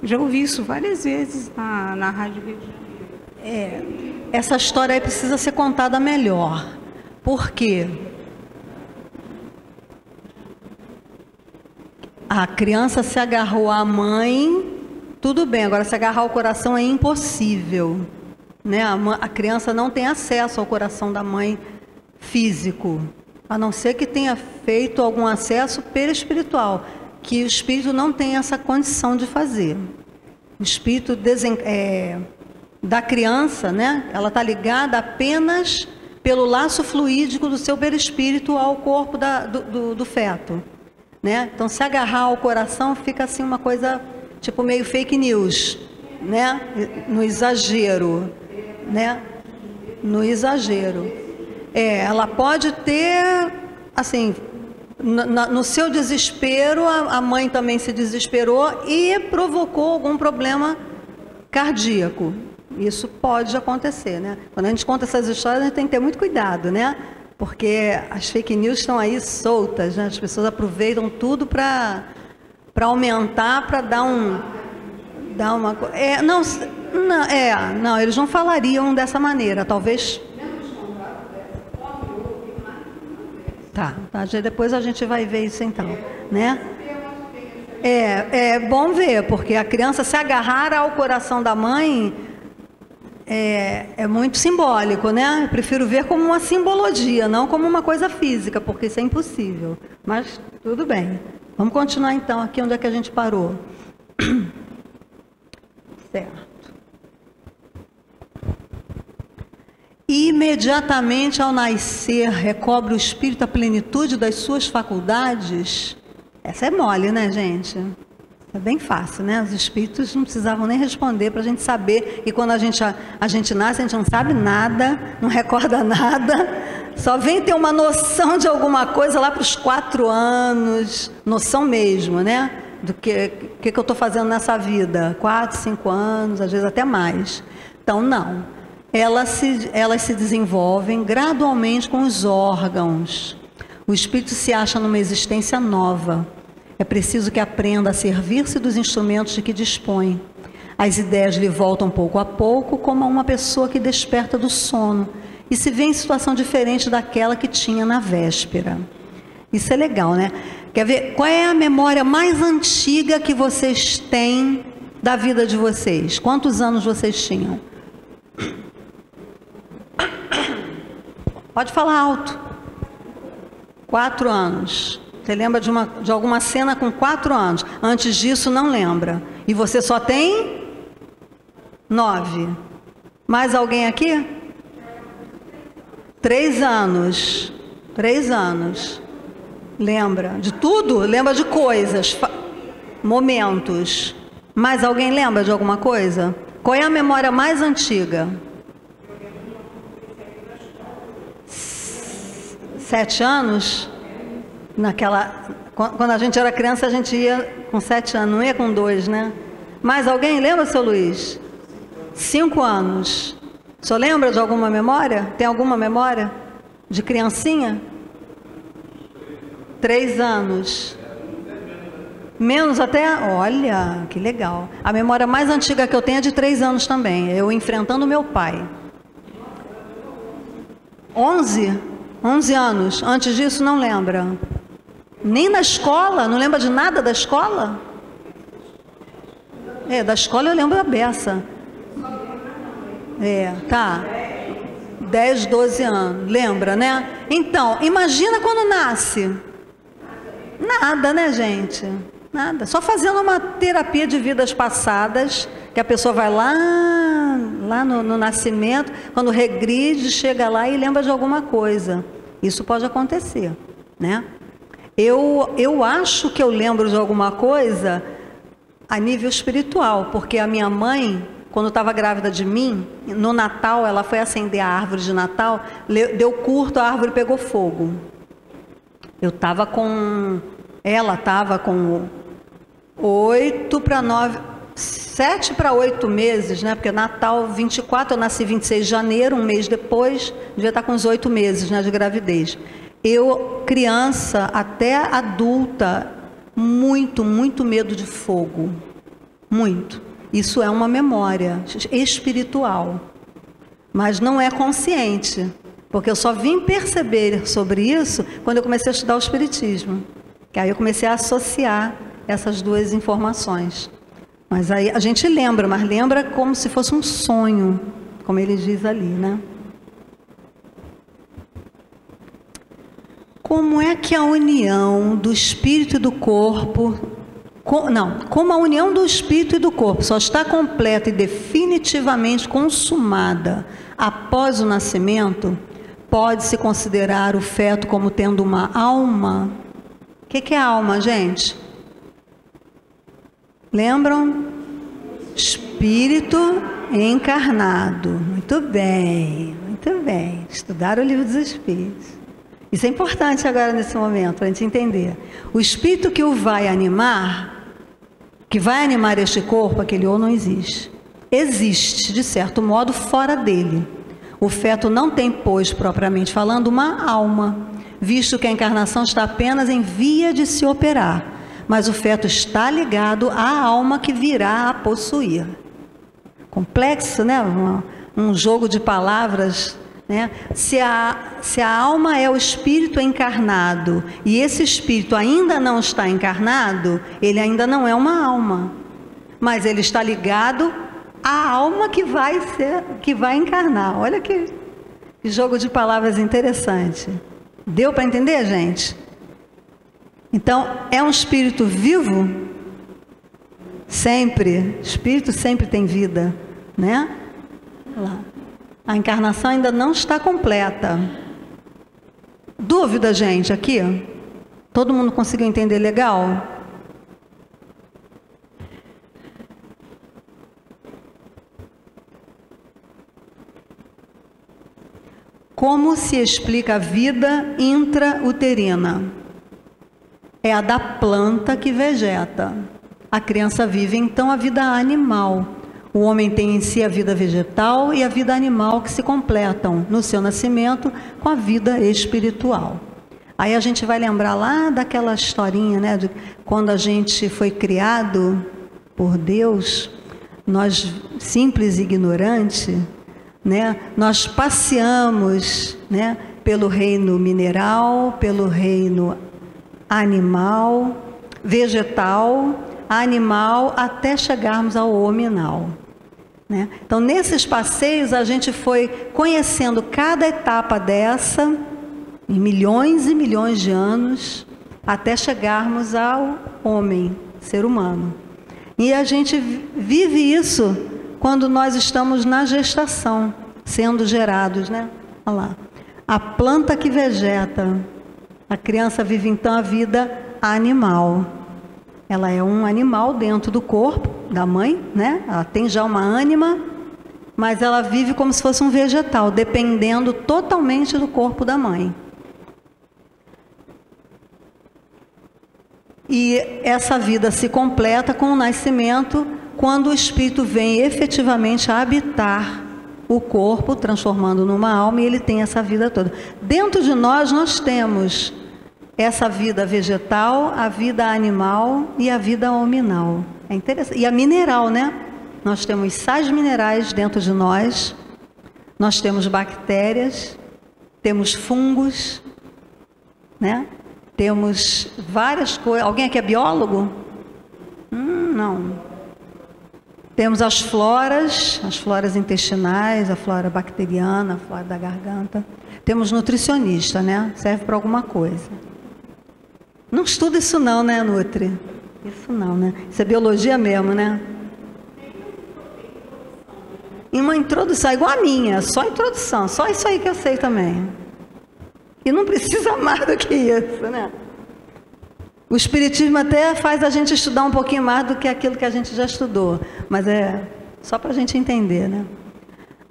Já ouvi isso várias vezes na Rádio Rio de Janeiro. Essa história aí precisa ser contada melhor. Por quê? A criança se agarrou à mãe, tudo bem, agora se agarrar ao coração é impossível, né? A criança não tem acesso ao coração da mãe físico, a não ser que tenha feito algum acesso perispiritual, que o espírito não tem essa condição de fazer. O espírito da criança, né? Ela está ligada apenas pelo laço fluídico do seu perispírito ao corpo do feto, né? Então, se agarrar ao coração fica assim uma coisa tipo meio fake news, né? No exagero, né? No exagero. Ela pode ter, assim, no seu desespero, a mãe também se desesperou e provocou algum problema cardíaco. Isso pode acontecer, né? Quando a gente conta essas histórias, a gente tem que ter muito cuidado, né? Porque as fake news estão aí soltas, né? As pessoas aproveitam tudo para aumentar, para dar uma... Não, eles não falariam dessa maneira, talvez... Tá, depois a gente vai ver isso então, né? É bom ver, porque a criança se agarrar ao coração da mãe é muito simbólico, né? Eu prefiro ver como uma simbologia, não como uma coisa física, porque isso é impossível. Mas tudo bem. Vamos continuar então aqui onde é que a gente parou. Certo. Imediatamente ao nascer, recobre o espírito a plenitude das suas faculdades. Essa é mole, né, gente? É bem fácil, né? Os espíritos não precisavam nem responder para a gente saber. E quando a gente nasce, a gente não sabe nada, não recorda nada. Só vem ter uma noção de alguma coisa lá para os 4 anos. Noção mesmo, né? Do que eu estou fazendo nessa vida. 4, 5 anos, às vezes até mais. Então, não. Elas se desenvolvem gradualmente com os órgãos. O espírito se acha numa existência nova. É preciso que aprenda a servir-se dos instrumentos de que dispõe. As ideias lhe voltam pouco a pouco, como a uma pessoa que desperta do sono e se vê em situação diferente daquela que tinha na véspera. Isso é legal, né? Quer ver? Qual é a memória mais antiga que vocês têm da vida de vocês? Quantos anos vocês tinham? Pode falar alto. 4 anos. Você lembra de alguma cena com 4 anos? Antes disso, não lembra. E você só tem 9. Mais alguém aqui? 3 anos. 3 anos. Lembra de tudo? Lembra de coisas, momentos. Mais alguém lembra de alguma coisa? Qual é a memória mais antiga? 7 anos? Quando a gente era criança, a gente ia com 7 anos, não ia com 2, né? Mais alguém lembra, seu Luiz? 5 anos. O senhor lembra de alguma memória? Tem alguma memória de criancinha? 3 anos. Menos até? Olha, que legal. A memória mais antiga que eu tenho é de 3 anos também. Eu enfrentando meu pai. 11 anos. Antes disso, não lembra. Nem na escola? Não lembra de nada da escola? Da escola eu lembro da beça. Tá. 10, 12 anos. Lembra, né? Então, imagina quando nasce. Nada, né, gente? Nada. Só fazendo uma terapia de vidas passadas, que a pessoa vai lá no nascimento, quando regride, chega lá e lembra de alguma coisa. Isso pode acontecer, né? Eu acho que eu lembro de alguma coisa a nível espiritual, porque a minha mãe, quando estava grávida de mim, no Natal, ela foi acender a árvore de Natal, deu curto, a árvore pegou fogo. Ela estava com 7 para 8 meses, né? Porque Natal 24, eu nasci 26 de janeiro, um mês depois, devia estar com uns 8 meses, né, de gravidez. Eu, criança até adulta, muito medo de fogo. Muito. Isso é uma memória espiritual. Mas não é consciente. Porque eu só vim perceber sobre isso quando eu comecei a estudar o Espiritismo. Que aí eu comecei a associar essas duas informações. Mas aí a gente lembra, mas lembra como se fosse um sonho, como ele diz ali, né? Como é que a união do espírito e do corpo... como a união do espírito e do corpo só está completa e definitivamente consumada após o nascimento, pode-se considerar o feto como tendo uma alma? O que é alma, gente? Lembram? Espírito encarnado. Muito bem, muito bem. Estudaram o Livro dos Espíritos. Isso é importante agora nesse momento, para a gente entender. O espírito que o vai animar, que vai animar este corpo, aquele ou não existe. Existe, de certo modo, fora dele. O feto não tem, pois, propriamente falando, uma alma, visto que a encarnação está apenas em via de se operar, mas o feto está ligado à alma que virá a possuir. Complexo, né? Um jogo de palavras, né? Se a alma é o espírito encarnado e esse espírito ainda não está encarnado, ele ainda não é uma alma, mas ele está ligado à alma que vai encarnar. Olha que jogo de palavras interessante. Deu para entender, gente? Então, é um espírito vivo? Sempre. Espírito sempre tem vida, né? Olha lá. A encarnação ainda não está completa. Dúvida, gente, aqui? Todo mundo conseguiu entender legal? Como se explica a vida intrauterina? É a da planta que vegeta. A criança vive, então, a vida animal. O homem tem em si a vida vegetal e a vida animal que se completam no seu nascimento com a vida espiritual. Aí a gente vai lembrar lá daquela historinha, né, de quando a gente foi criado por Deus, nós simples e ignorantes, né, nós passeamos, né, pelo reino mineral, pelo reino animal, vegetal, animal, até chegarmos ao hominal, né? Então, nesses passeios, a gente foi conhecendo cada etapa dessa, em milhões e milhões de anos, até chegarmos ao homem, ser humano. E a gente vive isso quando nós estamos na gestação, sendo gerados, né? Olha lá. A planta que vegeta. A criança vive, então, a vida animal. Ela é um animal dentro do corpo da mãe, né? Ela tem já uma ânima, mas ela vive como se fosse um vegetal, dependendo totalmente do corpo da mãe. E essa vida se completa com o nascimento, quando o espírito vem efetivamente a habitar o corpo, transformando numa alma, e ele tem essa vida toda. Dentro de nós temos essa vida vegetal, a vida animal e a vida hominal. É interessante. E a mineral, né? Nós temos sais minerais dentro de nós, nós temos bactérias, temos fungos, né? Temos várias coisas. Alguém aqui é biólogo? Não. Temos as floras intestinais, a flora bacteriana, a flora da garganta. Temos nutricionista, né? Serve para alguma coisa. Não estuda isso não, né, Nutri? Isso não, né? Isso é biologia mesmo, né? E uma introdução, igual a minha, só introdução, só isso aí que eu sei também. E não precisa mais do que isso, né? O Espiritismo até faz a gente estudar um pouquinho mais do que aquilo que a gente já estudou, mas é só para a gente entender, né?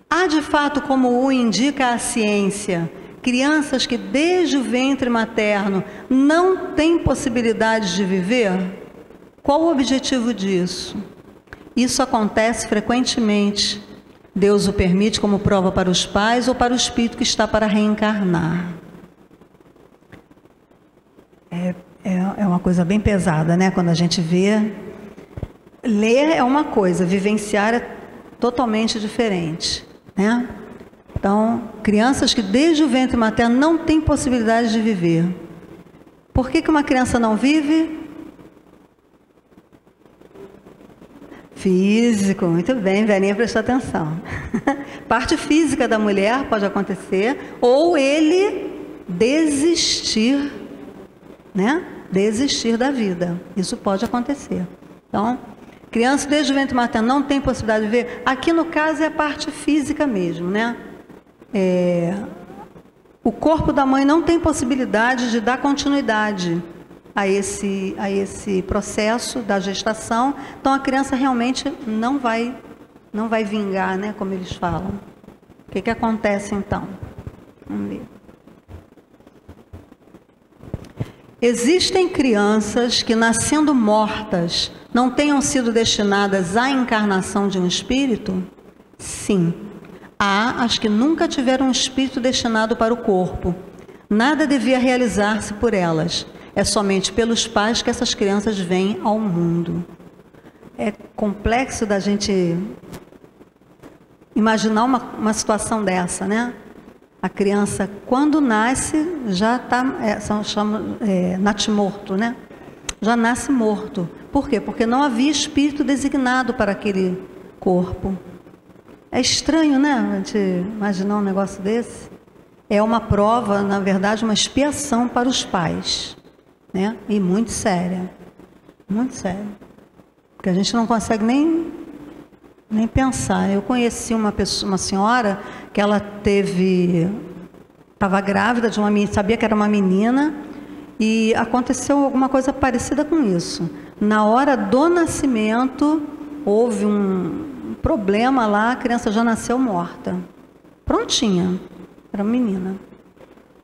Há de fato, como o indica a ciência, crianças que desde o ventre materno não têm possibilidade de viver? Qual o objetivo disso? Isso acontece frequentemente. Deus o permite como prova para os pais ou para o espírito que está para reencarnar. É uma coisa bem pesada, né? Quando a gente vê. Ler é uma coisa, vivenciar é totalmente diferente, né? Então, crianças que desde o ventre materno não têm possibilidade de viver. Por que uma criança não vive? Físico, muito bem, velhinha prestou atenção. Parte física da mulher pode acontecer, ou ele desistir, né? Desistir da vida. Isso pode acontecer. Então, criança desde o ventre materno não tem possibilidade de viver. Aqui no caso é a parte física mesmo, né? O corpo da mãe não tem possibilidade de dar continuidade a esse processo da gestação. Então a criança realmente não vai vingar, né, como eles falam. O que acontece então? Vamos ver. Existem crianças que, nascendo mortas, não tenham sido destinadas à encarnação de um espírito? Sim. Há as que nunca tiveram um espírito destinado para o corpo. Nada devia realizar-se por elas. É somente pelos pais que essas crianças vêm ao mundo. É complexo da gente imaginar uma situação dessa, né? A criança, quando nasce, já está, natimorto, né? Já nasce morto. Por quê? Porque não havia espírito designado para aquele corpo. É estranho, né? A gente imaginar um negócio desse. É uma prova, na verdade, uma expiação para os pais, né? E muito séria. Muito séria. Porque a gente não consegue nem pensar. Eu conheci uma senhora que ela estava grávida de uma menina, sabia que era uma menina, E aconteceu alguma coisa parecida com isso. Na hora do nascimento, houve um problema lá, a criança já nasceu morta. Prontinha, era uma menina.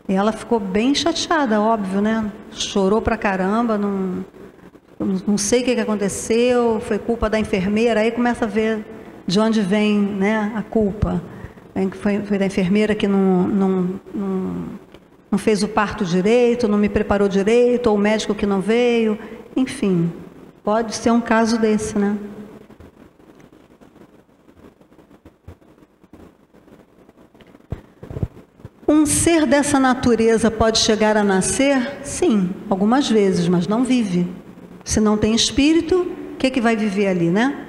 E ela ficou bem chateada, óbvio, né? Chorou pra caramba, não sei o que aconteceu, foi culpa da enfermeira. Aí começa a ver de onde vem, né, a culpa. Foi da enfermeira que não fez o parto direito, não me preparou direito, ou o médico que não veio. Enfim, pode ser um caso desse, né? Um ser dessa natureza pode chegar a nascer? Sim, algumas vezes, mas não vive. Se não tem espírito, o que vai viver ali, né?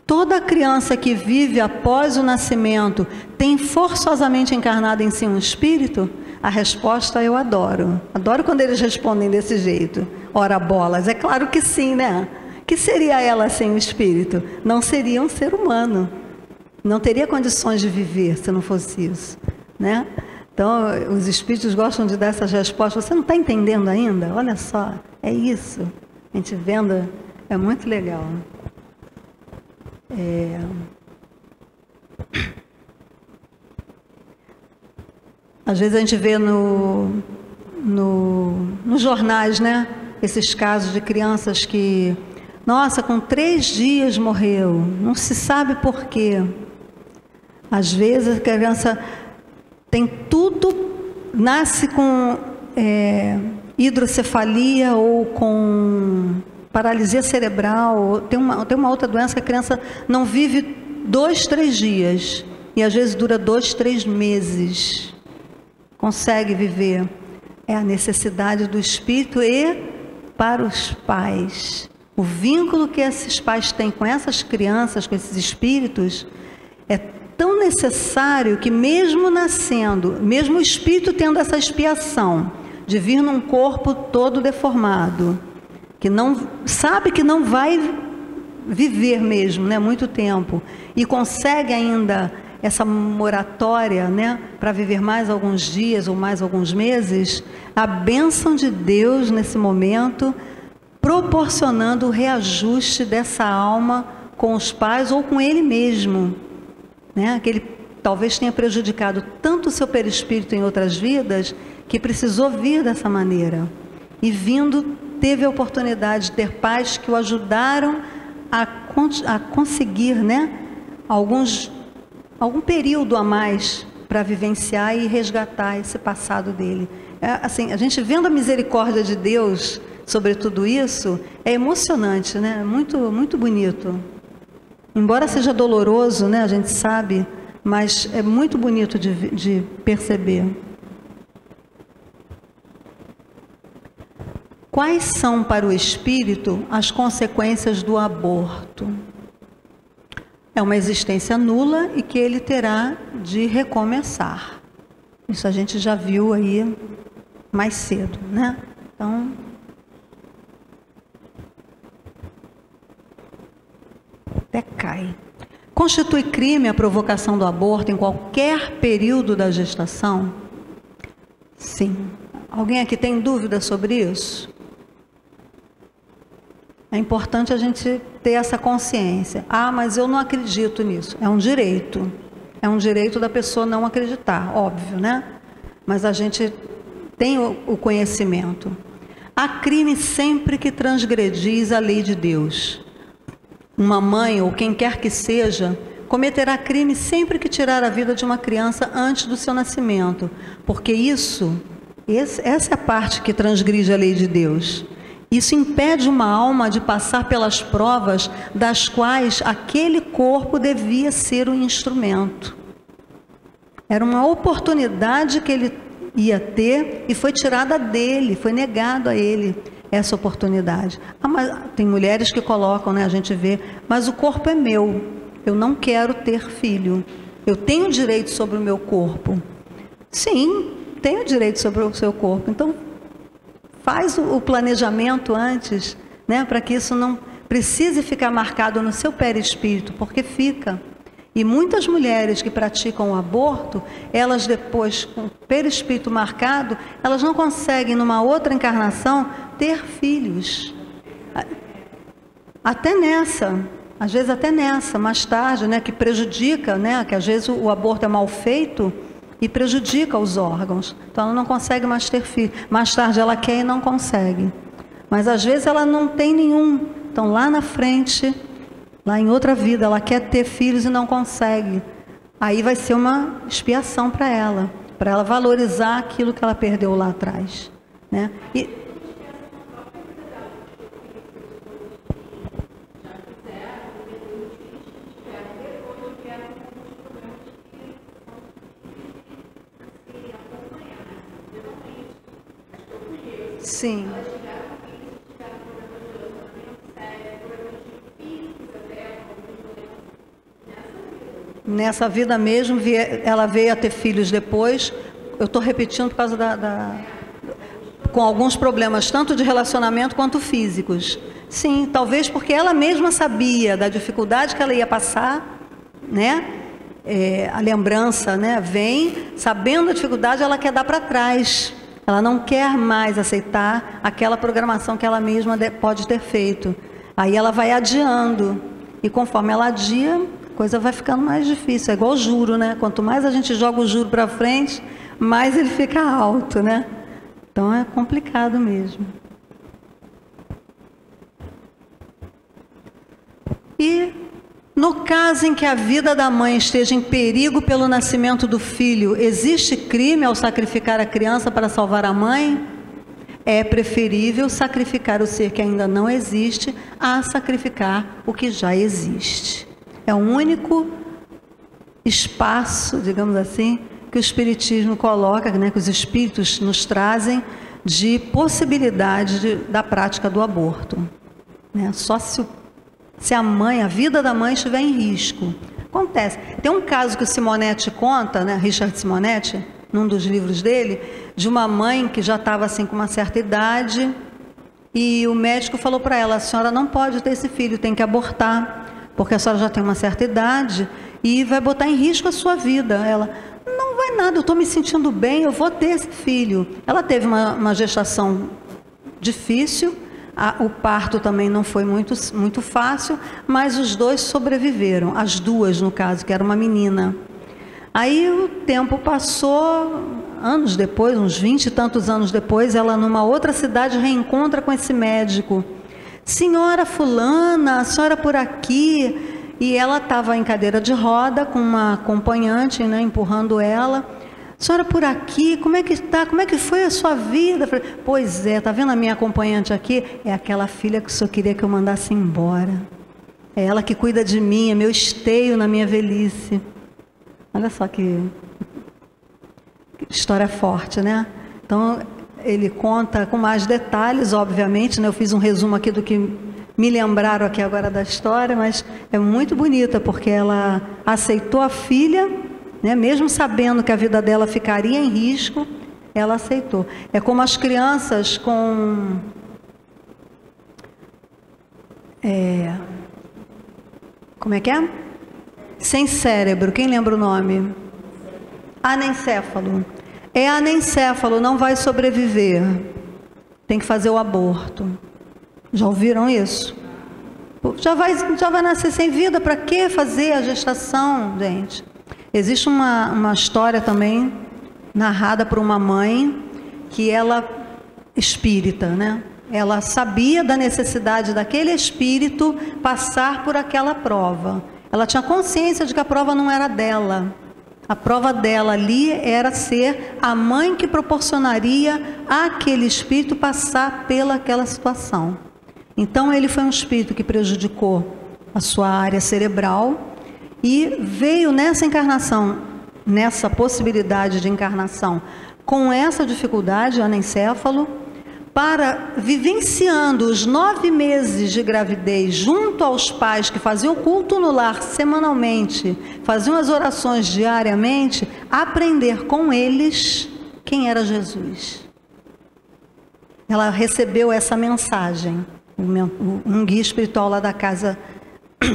Toda criança que vive após o nascimento tem forçosamente encarnado em si um espírito? A resposta eu adoro. Adoro quando eles respondem desse jeito. Ora bolas, é claro que sim, né? Que seria ela sem o espírito? Não seria um ser humano. Não teria condições de viver se não fosse isso, né? Então, os espíritos gostam de dar essas respostas. Você não está entendendo ainda? Olha só, é isso. A gente vendo, é muito legal. Às vezes a gente vê nos jornais, né? Esses casos de crianças que, nossa, com 3 dias morreu, não se sabe por quê. Às vezes a criança tem tudo, nasce com hidrocefalia ou com paralisia cerebral, tem uma outra doença que a criança não vive 2, 3 dias, e às vezes dura 2, 3 meses. Consegue viver. É a necessidade do espírito e para os pais. O vínculo que esses pais têm com essas crianças, com esses espíritos, é tão necessário que mesmo nascendo, mesmo o espírito tendo essa expiação de vir num corpo todo deformado, que não sabe que não vai viver mesmo, né, muito tempo, e consegue ainda essa moratória, né, para viver mais alguns dias ou mais alguns meses, a bênção de Deus nesse momento, proporcionando o reajuste dessa alma com os pais ou com ele mesmo, né, que ele talvez tenha prejudicado tanto o seu perispírito em outras vidas, que precisou vir dessa maneira, e vindo teve a oportunidade de ter pais que o ajudaram a conseguir, né, algum período a mais para vivenciar e resgatar esse passado dele. Assim, a gente vendo a misericórdia de Deus sobre tudo isso, é emocionante, né? Muito, muito bonito. Embora seja doloroso, né? A gente sabe, mas é muito bonito de perceber. Quais são para o espírito as consequências do aborto? É uma existência nula e que ele terá de recomeçar. Isso a gente já viu aí mais cedo, né? Então, até cai. Constitui crime a provocação do aborto em qualquer período da gestação? Sim. Alguém aqui tem dúvida sobre isso? É importante a gente ter essa consciência. Ah, mas eu não acredito nisso. É um direito. É um direito da pessoa não acreditar, óbvio, né? Mas a gente tem o conhecimento. Há crime sempre que transgredis a lei de Deus. Uma mãe, ou quem quer que seja, cometerá crime sempre que tirar a vida de uma criança antes do seu nascimento. Porque essa é a parte que transgride a lei de Deus. Isso impede uma alma de passar pelas provas das quais aquele corpo devia ser um instrumento. Era uma oportunidade que ele ia ter e foi tirada dele, foi negado a ele essa oportunidade. Mas tem mulheres que colocam, né, a gente vê, mas o corpo é meu, eu não quero ter filho, eu tenho direito sobre o meu corpo. Sim, tenho direito sobre o seu corpo, então faz o planejamento antes, né, para que isso não precise ficar marcado no seu perispírito, porque fica. E muitas mulheres que praticam o aborto, elas depois, com o perispírito marcado, elas não conseguem, numa outra encarnação, ter filhos. Até nessa, às vezes até nessa, mais tarde, né, que prejudica, né, que às vezes o aborto é mal feito e prejudica os órgãos. Então ela não consegue mais ter filho. Mais tarde ela quer e não consegue. Mas às vezes ela não tem nenhum. Então lá na frente, lá em outra vida, ela quer ter filhos e não consegue. Aí vai ser uma expiação para ela valorizar aquilo que ela perdeu lá atrás, né? Sim. Nessa vida mesmo, ela veio a ter filhos depois. Eu estou repetindo por causa com alguns problemas, tanto de relacionamento quanto físicos. Sim, talvez porque ela mesma sabia da dificuldade que ela ia passar, né? A lembrança, né, vem, sabendo da dificuldade, ela quer dar para trás. Ela não quer mais aceitar aquela programação que ela mesma pode ter feito. Aí ela vai adiando. E conforme ela adia, a coisa vai ficando mais difícil. É igual o juro, né? Quanto mais a gente joga o juro para frente, mais ele fica alto, né? Então é complicado mesmo. E no caso em que a vida da mãe esteja em perigo pelo nascimento do filho, existe crime ao sacrificar a criança para salvar a mãe? É preferível sacrificar o ser que ainda não existe a sacrificar o que já existe. É o único espaço, digamos assim, que o Espiritismo coloca, né, que os Espíritos nos trazem de possibilidade da prática do aborto, né? Só se a mãe, a vida da mãe estiver em risco. Acontece. Tem um caso que o Simonetti conta, né, Richard Simonetti, num dos livros dele, de uma mãe que já estava assim com uma certa idade e o médico falou para ela: a senhora não pode ter esse filho, tem que abortar, porque a senhora já tem uma certa idade e vai botar em risco a sua vida. Ela: não vai nada, eu estou me sentindo bem, eu vou ter esse filho. Ela teve uma gestação difícil. O parto também não foi muito fácil, mas os dois sobreviveram, as duas no caso, que era uma menina. Aí o tempo passou, anos depois, uns 20 e tantos anos depois, ela numa outra cidade reencontra com esse médico. Senhora fulana, a senhora por aqui. E ela estava em cadeira de roda com uma acompanhante, né, empurrando ela. Senhora por aqui, como é que está? Como é que foi a sua vida? Falei: pois é, está vendo a minha acompanhante aqui? É aquela filha que o senhor queria que eu mandasse embora. É ela que cuida de mim, é meu esteio na minha velhice. Olha só que história forte, né? Então, ele conta com mais detalhes, obviamente, né? Eu fiz um resumo aqui do que me lembraram aqui agora da história, mas é muito bonita, porque ela aceitou a filha, né? Mesmo sabendo que a vida dela ficaria em risco, ela aceitou. É como as crianças com... como é que é? Sem cérebro, quem lembra o nome? Anencéfalo. É anencéfalo, não vai sobreviver. Tem que fazer o aborto. Já ouviram isso? Já vai nascer sem vida, para que fazer a gestação, gente? Existe uma história também, narrada por uma mãe, que ela, espírita, né? Ela sabia da necessidade daquele espírito passar por aquela prova. Ela tinha consciência de que a prova não era dela. A prova dela ali era ser a mãe que proporcionaria àquele espírito passar pelaquela situação. Então ele foi um espírito que prejudicou a sua área cerebral e veio nessa encarnação, nessa possibilidade de encarnação, com essa dificuldade, anencéfalo, para, vivenciando os 9 meses de gravidez junto aos pais que faziam culto no lar semanalmente, faziam as orações diariamente, aprender com eles quem era Jesus. Ela recebeu essa mensagem. Um guia espiritual lá da casa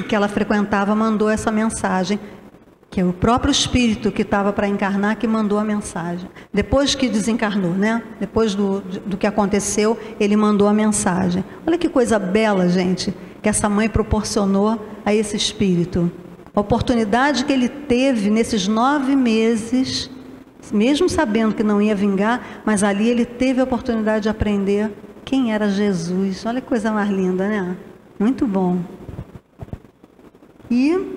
que ela frequentava mandou essa mensagem. que é o próprio Espírito que estava para encarnar, que mandou a mensagem. Depois que desencarnou, né? Depois do que aconteceu, ele mandou a mensagem. Olha que coisa bela, gente, que essa mãe proporcionou a esse Espírito. A oportunidade que ele teve nesses 9 meses, mesmo sabendo que não ia vingar, mas ali ele teve a oportunidade de aprender quem era Jesus. Olha que coisa mais linda, né? Muito bom. E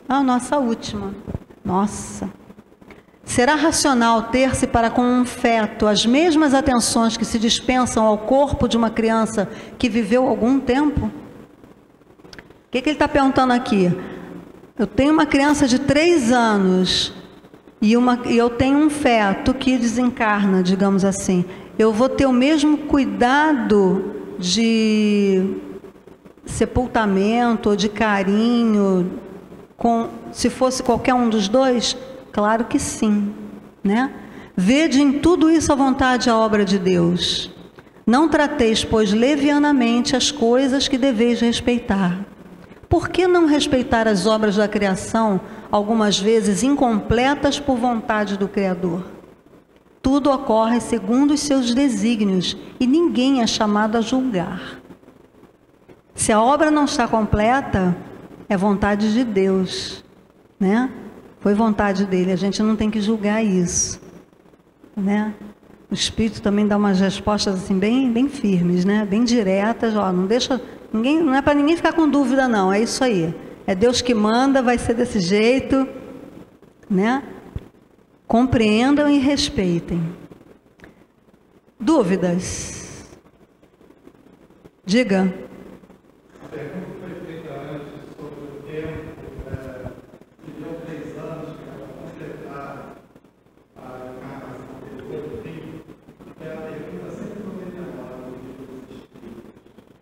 a nossa última. Nossa. Será racional ter-se para com um feto as mesmas atenções que se dispensam ao corpo de uma criança que viveu algum tempo? O que ele está perguntando aqui? Eu tenho uma criança de 3 anos e eu tenho um feto que desencarna, digamos assim. Eu vou ter o mesmo cuidado de sepultamento ou de carinho se fosse qualquer um dos dois? Claro que sim, né? Vede em tudo isso a vontade e a obra de Deus. Não trateis, pois, levianamente as coisas que deveis respeitar. Por que não respeitar as obras da criação, algumas vezes incompletas por vontade do Criador? Tudo ocorre segundo os seus desígnios e ninguém é chamado a julgar. Se a obra não está completa, é vontade de Deus, né? Foi vontade dele, a gente não tem que julgar isso, né? O Espírito também dá umas respostas assim bem firmes, né? Bem diretas, ó, não deixa ninguém, não é para ninguém ficar com dúvida não, é isso aí. É Deus que manda, vai ser desse jeito, né? Compreendam e respeitem. Dúvidas? Diga. A pergunta foi feita antes sobre o tempo, que deu 3 anos para completar a encarnação depois do filho, que é a pergunta 199 do livro dos Espíritos.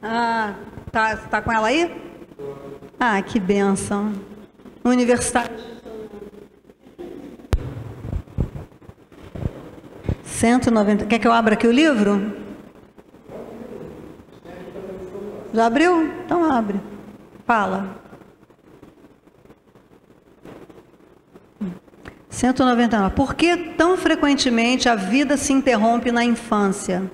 Ah, tá com ela aí? Ah, que bênção. Universitário. 190. Quer que eu abra aqui o livro? Já abriu? Então abre. Fala. 199. Por que tão frequentemente a vida se interrompe na infância?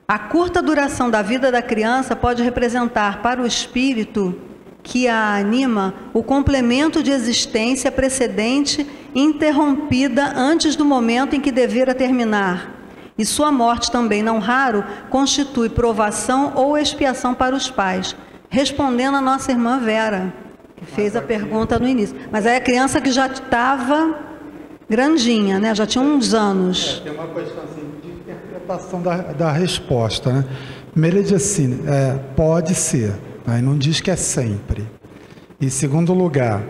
A curta duração da vida da criança pode representar para o espírito que a anima o complemento de existência precedente interrompida antes do momento em que devera terminar. E sua morte também, não raro, constitui provação ou expiação para os pais. Respondendo a nossa irmã Vera, que fez a pergunta no início. Mas aí a criança que já estava grandinha, né? Já tinha uns anos. Tem uma questão assim, de interpretação da resposta, né? Primeiro ele diz assim, pode ser, aí não diz que é sempre. E segundo lugar,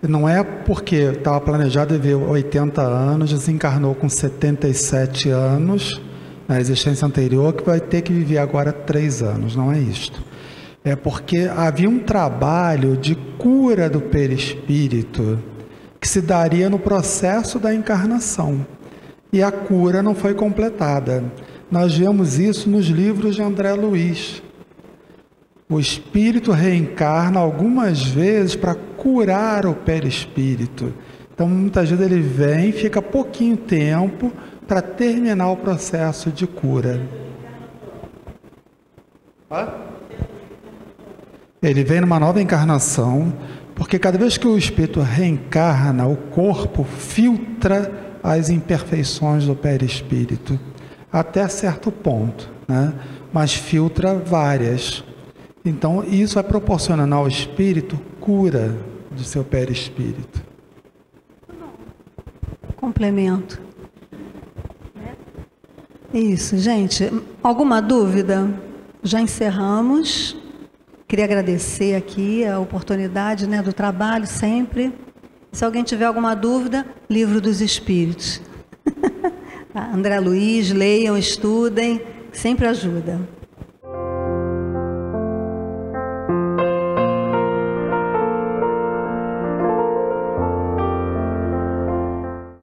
não é porque estava planejado viver 80 anos, desencarnou com 77 anos na existência anterior, que vai ter que viver agora 3 anos, não é isto. É porque havia um trabalho de cura do perispírito que se daria no processo da encarnação. E a cura não foi completada. Nós vemos isso nos livros de André Luiz. O espírito reencarna algumas vezes para curar o perispírito. Então, muitas vezes ele vem, fica pouquinho tempo para terminar o processo de cura. Ele vem numa nova encarnação, porque cada vez que o espírito reencarna, o corpo filtra as imperfeições do perispírito, até certo ponto, né? Mas filtra várias. Então, isso vai proporcionando ao espírito cura do seu perispírito. Complemento. Isso, gente. Alguma dúvida? Já encerramos. Queria agradecer aqui a oportunidade, né, do trabalho sempre. Se alguém tiver alguma dúvida, Livro dos Espíritos. André Luiz, leiam, estudem, sempre ajuda.